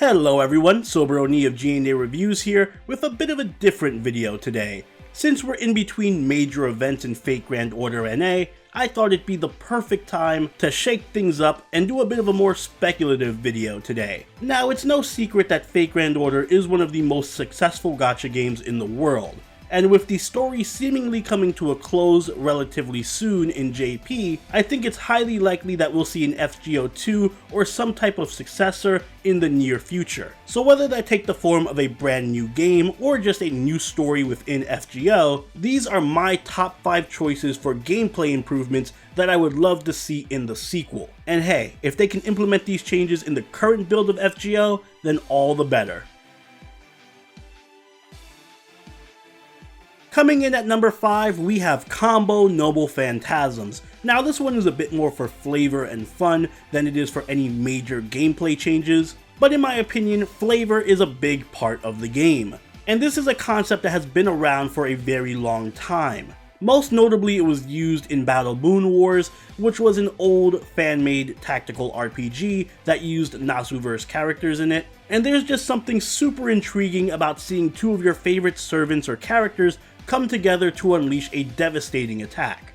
Hello everyone, SoberOni of G&A Reviews here with a bit of a different video today. Since we're in between major events in Fate Grand Order NA, I thought it'd be the perfect time to shake things up and do a bit of a more speculative video today. Now, it's no secret that Fate Grand Order is one of the most successful gacha games in the world. And with the story seemingly coming to a close relatively soon in JP, I think it's highly likely that we'll see an FGO2 or some type of successor in the near future. So whether that take the form of a brand new game or just a new story within FGO, these are my top 5 choices for gameplay improvements that I would love to see in the sequel. And hey, if they can implement these changes in the current build of FGO, then all the better. Coming in at number 5, we have Combo Noble Phantasms. Now this one is a bit more for flavor and fun than it is for any major gameplay changes, but in my opinion, flavor is a big part of the game. And this is a concept that has been around for a very long time. Most notably, it was used in Battle Moon Wars, which was an old fan-made tactical RPG that used Nasuverse characters in it. And there's just something super intriguing about seeing two of your favorite servants or characters come together to unleash a devastating attack.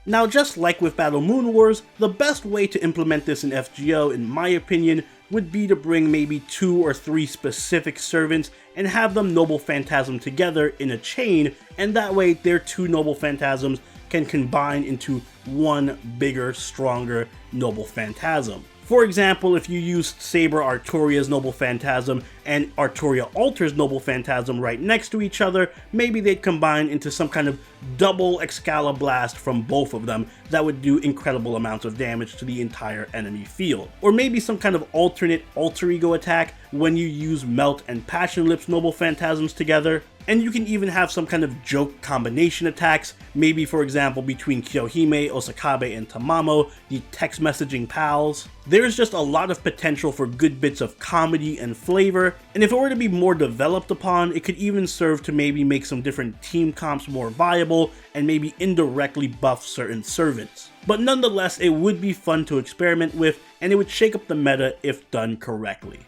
Now, just like with Battle Moon Wars, the best way to implement this in FGO, in my opinion, would be to bring maybe 2 or 3 specific servants and have them Noble Phantasm together in a chain, and that way their 2 Noble Phantasms can combine into one bigger, stronger Noble Phantasm. For example, if you use Saber Arturia's Noble Phantasm and Arturia Alter's Noble Phantasm right next to each other, maybe they'd combine into some kind of double Excaliblast from both of them that would do incredible amounts of damage to the entire enemy field. Or maybe some kind of alternate alter ego attack when you use Melt and Passion Lips Noble Phantasms together. And you can even have some kind of joke combination attacks, maybe for example between Kyohime, Osakabe, and Tamamo, the text messaging pals. There's just a lot of potential for good bits of comedy and flavor, and if it were to be more developed upon, it could even serve to maybe make some different team comps more viable and maybe indirectly buff certain servants. But nonetheless, it would be fun to experiment with, and it would shake up the meta if done correctly.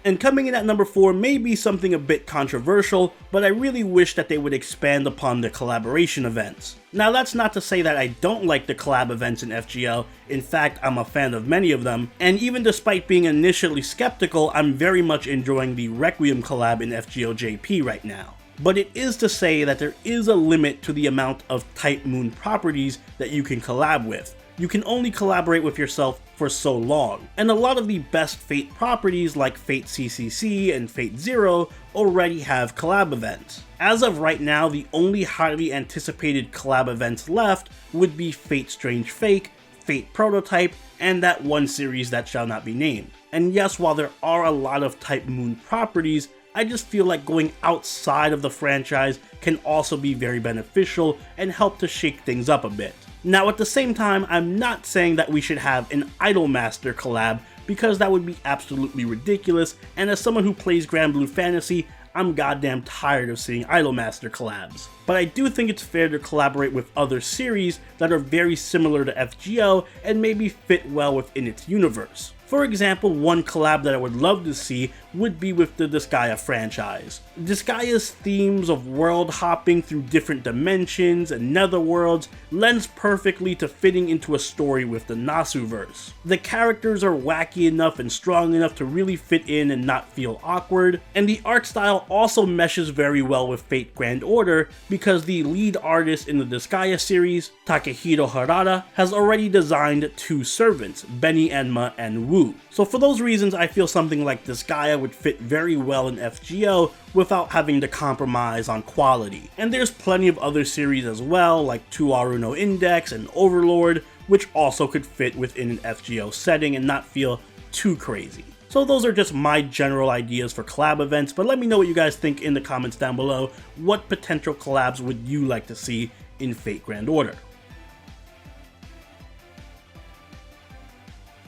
And coming in at number 4 may be something a bit controversial, but I really wish that they would expand upon the collaboration events. Now, that's not to say that I don't like the collab events in FGO, in fact I'm a fan of many of them, and even despite being initially skeptical, I'm very much enjoying the Requiem collab in FGO JP right now. But it is to say that there is a limit to the amount of Type Moon properties that you can collab with. You can only collaborate with yourself for so long, and a lot of the best Fate properties like Fate CCC and Fate Zero already have collab events. As of right now, the only highly anticipated collab events left would be Fate Strange Fake, Fate Prototype, and that one series that shall not be named. And yes, while there are a lot of Type Moon properties, I just feel like going outside of the franchise can also be very beneficial and help to shake things up a bit. Now, at the same time, I'm not saying that we should have an Idolmaster collab, because that would be absolutely ridiculous, and as someone who plays Grand Blue Fantasy, I'm goddamn tired of seeing Idolmaster collabs. But I do think it's fair to collaborate with other series that are very similar to FGO and maybe fit well within its universe. For example, one collab that I would love to see would be with the Disgaea franchise. Disgaea's themes of world hopping through different dimensions and netherworlds lends perfectly to fitting into a story with the Nasuverse. The characters are wacky enough and strong enough to really fit in and not feel awkward, and the art style also meshes very well with Fate Grand Order because the lead artist in the Disgaea series, Takehiro Harada, has already designed 2 servants, Benny Enma and Wu. So for those reasons, I feel something like Disgaea would fit very well in FGO without having to compromise on quality. And there's plenty of other series as well, like Tuaru no Index and Overlord, which also could fit within an FGO setting and not feel too crazy. So those are just my general ideas for collab events, but let me know what you guys think in the comments down below. What potential collabs would you like to see in Fate Grand Order?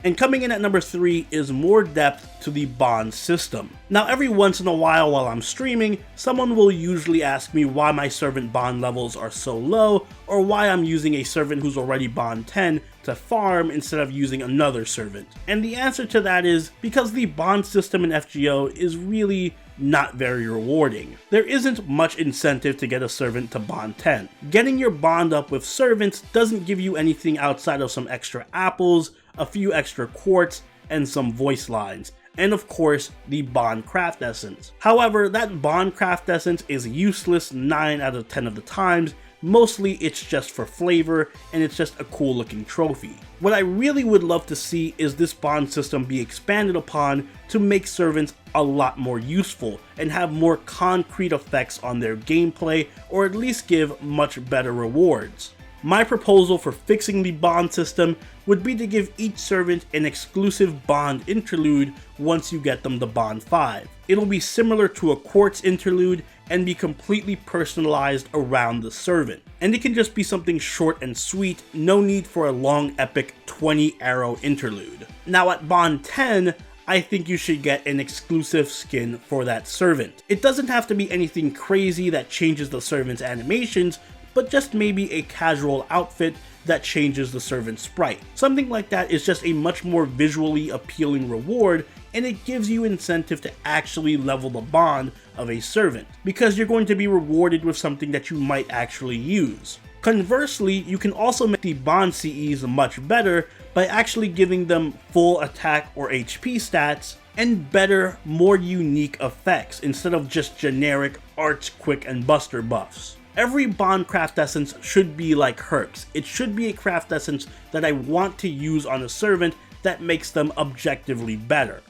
And coming in at number 3 is more depth to the bond system. Now every once in a while I'm streaming, someone will usually ask me why my servant bond levels are so low, or why I'm using a servant who's already bond 10 to farm instead of using another servant. And the answer to that is because the bond system in FGO is really not very rewarding. There isn't much incentive to get a servant to bond 10. Getting your bond up with servants doesn't give you anything outside of some extra apples, a few extra quartz, and some voice lines. And of course, the bond craft essence. However, that bond craft essence is useless 9 out of 10 of the times. Mostly it's just for flavor, and it's just a cool looking trophy. What I really would love to see is this bond system be expanded upon to make servants a lot more useful and have more concrete effects on their gameplay, or at least give much better rewards. My proposal for fixing the bond system would be to give each servant an exclusive bond interlude once you get them to bond 5. It'll be similar to a quartz interlude and be completely personalized around the servant. And it can just be something short and sweet, no need for a long epic 20 arrow interlude. Now at bond 10, I think you should get an exclusive skin for that servant. It doesn't have to be anything crazy that changes the servant's animations, but just maybe a casual outfit that changes the servant's sprite. Something like that is just a much more visually appealing reward, and it gives you incentive to actually level the bond of a servant, because you're going to be rewarded with something that you might actually use. Conversely, you can also make the bond CEs much better by actually giving them full attack or HP stats and better, more unique effects instead of just generic arts, quick, and buster buffs. Every bond craft essence should be like herps. It should be a craft essence that I want to use on a servant that makes them objectively better.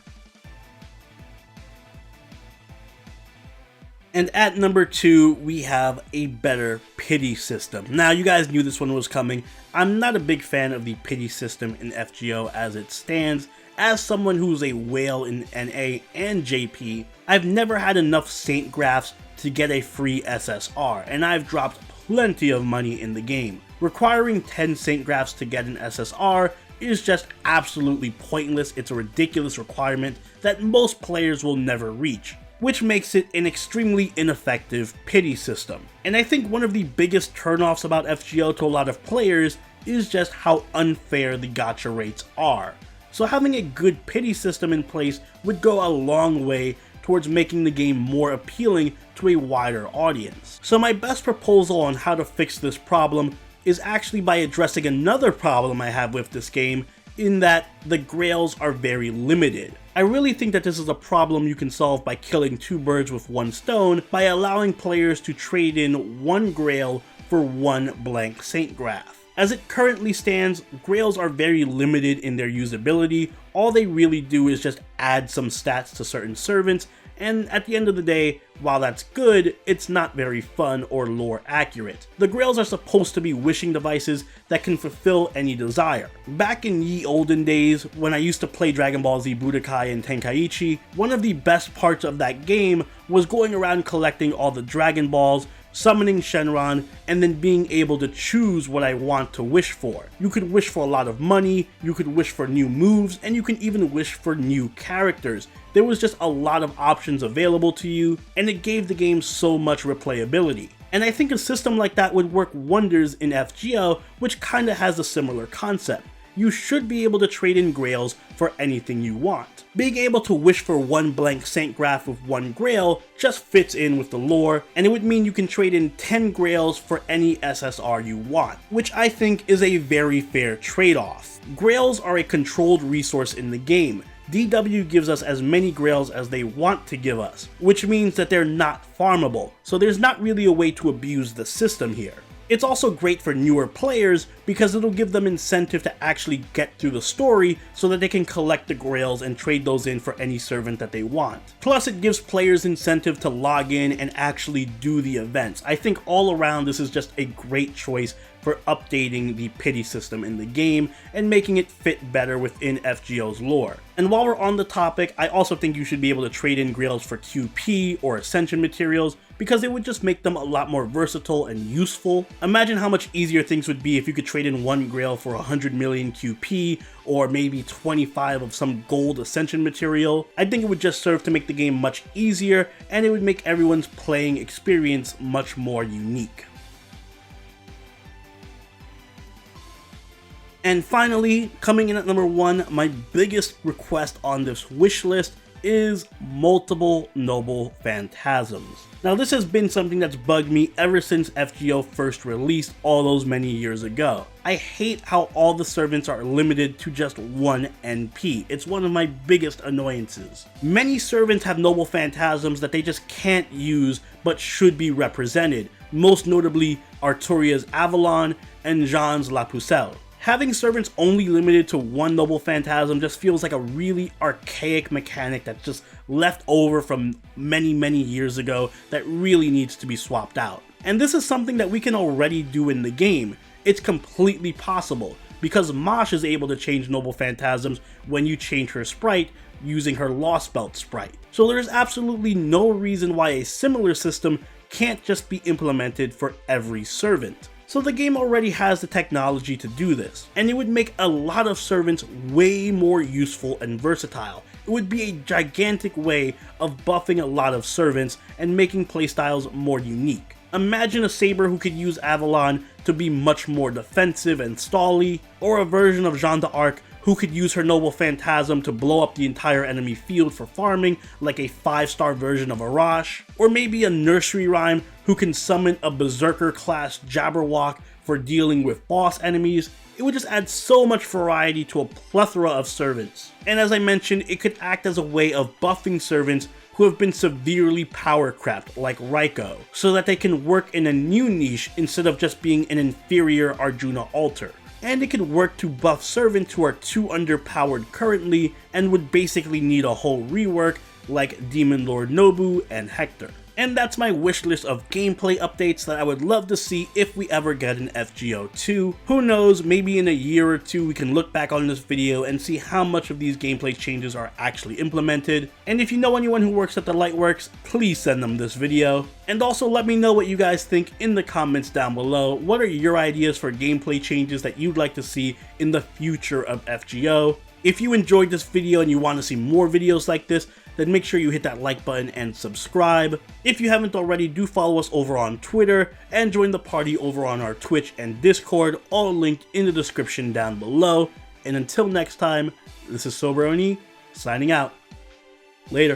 And at number 2, we have a better pity system. Now, you guys knew this one was coming. I'm not a big fan of the pity system in FGO as it stands. As someone who's a whale in NA and JP, I've never had enough Saint Graphs to get a free SSR, and I've dropped plenty of money in the game. Requiring 10 Saint Graphs to get an SSR is just absolutely pointless. It's a ridiculous requirement that most players will never reach, which makes it an extremely ineffective pity system. And I think one of the biggest turnoffs about FGO to a lot of players is just how unfair the gacha rates are. So having a good pity system in place would go a long way towards making the game more appealing to a wider audience. So my best proposal on how to fix this problem is actually by addressing another problem I have with this game, in that the grails are very limited. I really think that this is a problem you can solve by killing 2 birds with 1 stone by allowing players to trade in 1 grail for 1 blank Saint Graph. As it currently stands, grails are very limited in their usability. All they really do is just add some stats to certain servants, and at the end of the day, while that's good, it's not very fun or lore accurate. The grails are supposed to be wishing devices that can fulfill any desire. Back in ye olden days, when I used to play Dragon Ball Z Budokai and Tenkaichi, one of the best parts of that game was going around collecting all the Dragon Balls, summoning Shenron, and then being able to choose what I want to wish for. You could wish for a lot of money, you could wish for new moves, and you can even wish for new characters. There was just a lot of options available to you, and it gave the game so much replayability. And I think a system like that would work wonders in FGO, which kinda has a similar concept. You should be able to trade in grails for anything you want. Being able to wish for 1 blank Saint Graph with 1 grail just fits in with the lore, and it would mean you can trade in 10 grails for any SSR you want, which I think is a very fair trade-off. Grails are a controlled resource in the game. DW gives us as many grails as they want to give us, which means that they're not farmable, so there's not really a way to abuse the system here. It's also great for newer players because it'll give them incentive to actually get through the story so that they can collect the grails and trade those in for any servant that they want. Plus, it gives players incentive to log in and actually do the events. I think all around this is just a great choice for updating the pity system in the game and making it fit better within FGO's lore. And while we're on the topic, I also think you should be able to trade in grails for QP or ascension materials, because it would just make them a lot more versatile and useful. Imagine how much easier things would be if you could trade in 1 grail for 100 million QP, or maybe 25 of some gold ascension material. I think it would just serve to make the game much easier, and it would make everyone's playing experience much more unique. And finally, coming in at number 1, my biggest request on this wish list is multiple noble phantasms. Now, this has been something that's bugged me ever since FGO first released all those many years ago. I hate how all the servants are limited to just 1 NP. It's one of my biggest annoyances. Many servants have noble phantasms that they just can't use but should be represented, most notably Arturia's Avalon and Jean's La Pucelle. Having servants only limited to 1 noble phantasm just feels like a really archaic mechanic that's just left over from many years ago that really needs to be swapped out. And this is something that we can already do in the game. It's completely possible, because Mosh is able to change noble phantasms when you change her sprite using her Lost Belt sprite. So there's absolutely no reason why a similar system can't just be implemented for every servant. So the game already has the technology to do this, and it would make a lot of servants way more useful and versatile. It would be a gigantic way of buffing a lot of servants and making playstyles more unique. Imagine a Saber who could use Avalon to be much more defensive and stally, or a version of Jeanne d'Arc who could use her noble phantasm to blow up the entire enemy field for farming, like a 5-star version of Arash, or maybe a nursery rhyme who can summon a berserker class Jabberwock for dealing with boss enemies. It would just add so much variety to a plethora of servants. And as I mentioned, it could act as a way of buffing servants who have been severely power crept, like Raiko, so that they can work in a new niche instead of just being an inferior Arjuna altar. And it could work to buff servants who are too underpowered currently and would basically need a whole rework, like Demon Lord Nobu and Hector. And that's my wish list of gameplay updates that I would love to see if we ever get an FGO 2. Who knows, maybe in a year or two we can look back on this video and see how much of these gameplay changes are actually implemented. And if you know anyone who works at the Lightworks, please send them this video. And also let me know what you guys think in the comments down below. What are your ideas for gameplay changes that you'd like to see in the future of FGO? If you enjoyed this video and you want to see more videos like this, then make sure you hit that like button and subscribe. If you haven't already, do follow us over on Twitter and join the party over on our Twitch and Discord, all linked in the description down below. And until next time, this is Soberoni signing out. Later.